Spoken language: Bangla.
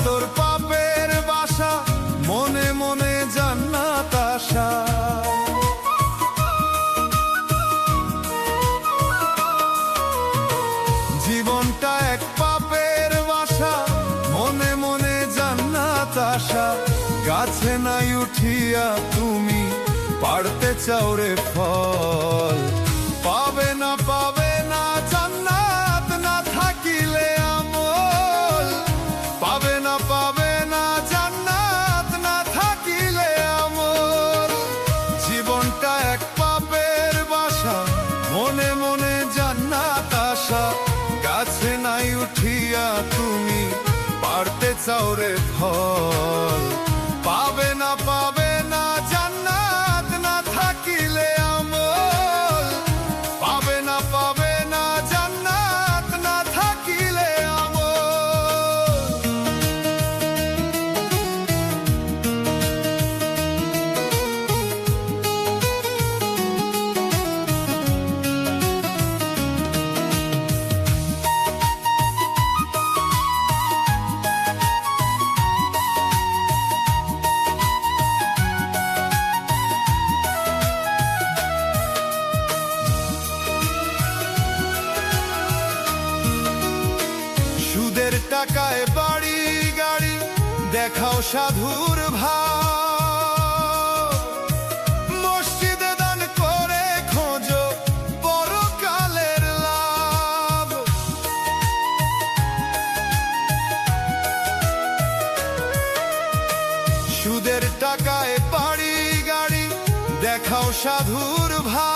তোর পাপের বাসা, মনে মনে জান্নাত আশা। জীবনটা এক পাপের বাসা, মনে মনে জান্নাত আশা। গাছে নাই উঠিয়া তুমি পাড়তে চাও রে ফল, পাবে না জান্নাত না থাকিলে আমল। পাবে না জান্নাত না থাকিলে আমল। জীবনটা এক পাপের বাসা, মনে মনে জান্নাত আশা। গাছে নাই উঠিয়া তুমি পাড়তে চাও রে ফল, পাবে না জান্নাত না থাকিলে আমল। পাবে না জান্নাত না থাকিলে আমল। সুদের টাকায় বাড়ি গাড়ি দেখাও সাধুর ভাব, মসজিদে দান করে খোঁজো পরকালের লাভ। সুদের টাকায় বাড়ি গাড়ি দেখাও সাধুর ভাব,